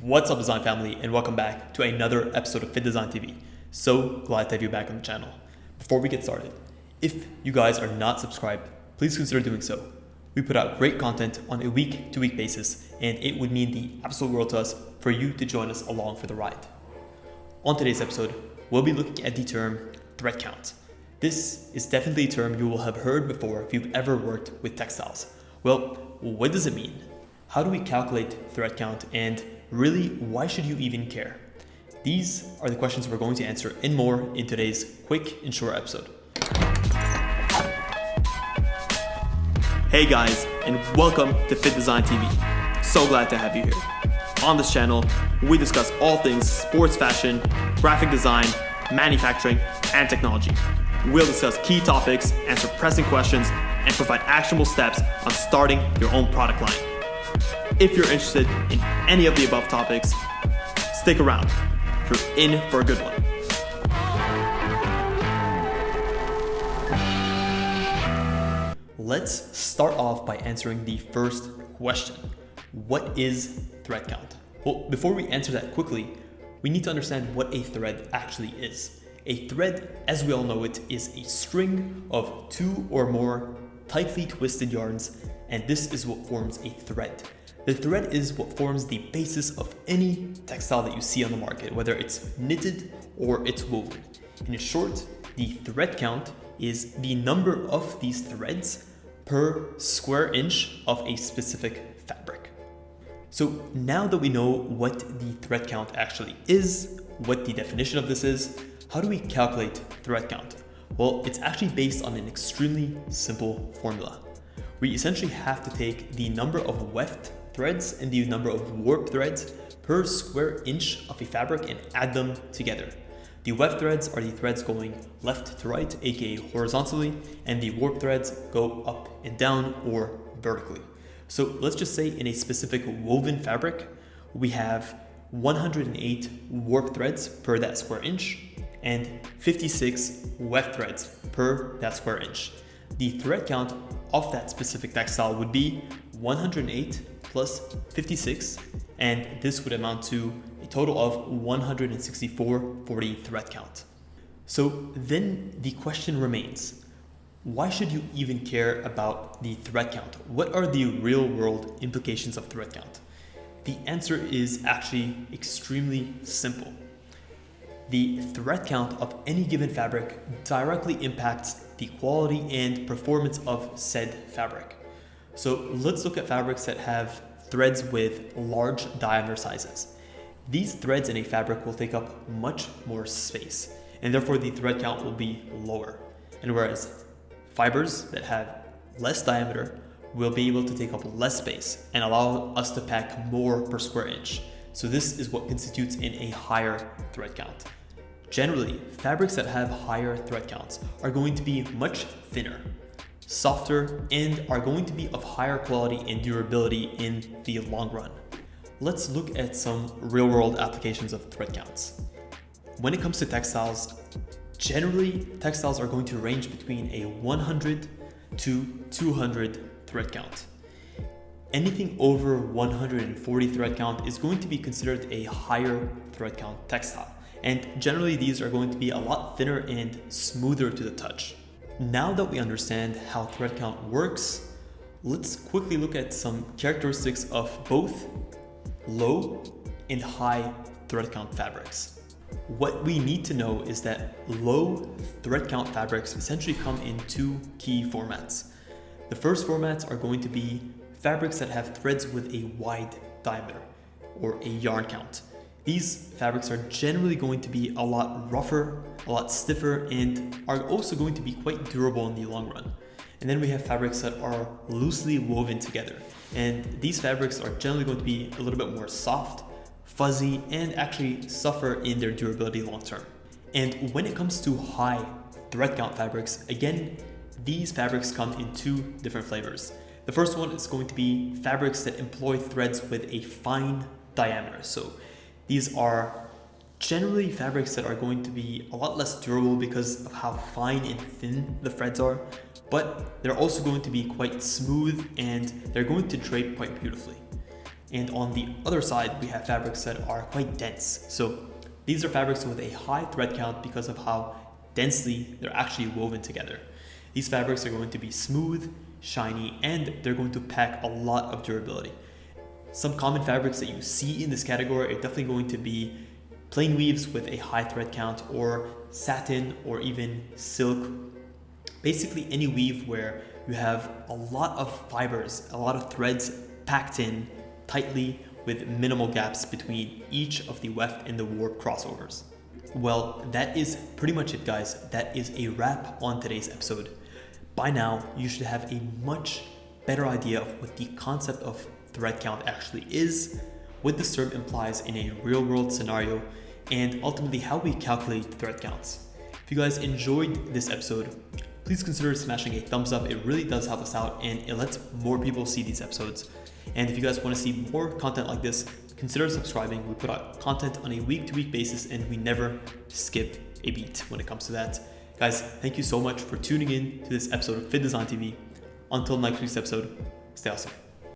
What's up, design family, and welcome back to another episode of Fittdesign TV. So glad to have you back on the channel. Before we get started, if you guys are not subscribed, please consider doing so. We put out great content on a week-to-week basis, and it would mean the absolute world to us for you to join us along for the ride. On today's episode, we'll be looking at the term thread count. This is definitely a term you will have heard before if you've ever worked with textiles. Well, what does it mean? How do we calculate thread count, and really, why should you even care? These are the questions we're going to answer and more in today's quick and short episode. Hey guys, and welcome to Fittdesign TV. So glad to have you here. On this channel, we discuss all things sports fashion, graphic design, manufacturing, and technology. We'll discuss key topics, answer pressing questions, and provide actionable steps on starting your own product line. If you're interested in any of the above topics, stick around. You're in for a good one. Let's start off by answering the first question. What is thread count? Well, before we answer that quickly, we need to understand what a thread actually is. A thread, as we all know it, is a string of two or more tightly twisted yarns, and this is what forms a thread. The thread is what forms the basis of any textile that you see on the market, whether it's knitted or it's woven. In short, the thread count is the number of these threads per square inch of a specific fabric. So now that we know what the thread count actually is, what the definition of this is, how do we calculate thread count? Well, it's actually based on an extremely simple formula. We essentially have to take the number of weft threads and the number of warp threads per square inch of a fabric and add them together. The weft threads are the threads going left to right, aka horizontally, and the warp threads go up and down or vertically. So let's just say in a specific woven fabric, we have 108 warp threads per that square inch and 56 weft threads per that square inch. The thread count of that specific textile would be 108 plus 56, and this would amount to a total of 164 for the thread count. So then the question remains, why should you even care about the thread count? What are the real world implications of thread count? The answer is actually extremely simple. The thread count of any given fabric directly impacts the quality and performance of said fabric. So let's look at fabrics that have threads with large diameter sizes. These threads in a fabric will take up much more space, and therefore the thread count will be lower. And whereas fibers that have less diameter will be able to take up less space and allow us to pack more per square inch. So this is what constitutes in a higher thread count. Generally, fabrics that have higher thread counts are going to be much thinner, softer, and are going to be of higher quality and durability in the long run. Let's look at some real-world applications of thread counts. When it comes to textiles, generally textiles are going to range between a 100 to 200 thread count. Anything over 140 thread count is going to be considered a higher thread count textile. And generally these are going to be a lot thinner and smoother to the touch. Now that we understand how thread count works, let's quickly look at some characteristics of both low and high thread count fabrics. What we need to know is that low thread count fabrics essentially come in two key formats. The first formats are going to be fabrics that have threads with a wide diameter or a yarn count. These fabrics are generally going to be a lot rougher, a lot stiffer, and are also going to be quite durable in the long run. And then we have fabrics that are loosely woven together. And these fabrics are generally going to be a little bit more soft, fuzzy, and actually suffer in their durability long term. And when it comes to high thread count fabrics, again, these fabrics come in two different flavors. The first one is going to be fabrics that employ threads with a fine diameter. So these are generally fabrics that are going to be a lot less durable because of how fine and thin the threads are, but they're also going to be quite smooth and they're going to drape quite beautifully. And on the other side, we have fabrics that are quite dense. So these are fabrics with a high thread count because of how densely they're actually woven together. These fabrics are going to be smooth, shiny, and they're going to pack a lot of durability. Some common fabrics that you see in this category are definitely going to be plain weaves with a high thread count, or satin, or even silk. Basically any weave where you have a lot of fibers, a lot of threads packed in tightly with minimal gaps between each of the weft and the warp crossovers. Well, that is pretty much it, guys. That is a wrap on today's episode. By now, you should have a much better idea of what the concept of thread count actually is, what this term implies in a real-world scenario, and ultimately how we calculate thread counts. If you guys enjoyed this episode, please consider smashing a thumbs up. It really does help us out and it lets more people see these episodes. And if you guys want to see more content like this, consider subscribing. We put out content on a week-to-week basis and we never skip a beat when it comes to that. Guys, thank you so much for tuning in to this episode of Fittdesign TV. Until next week's episode, stay awesome.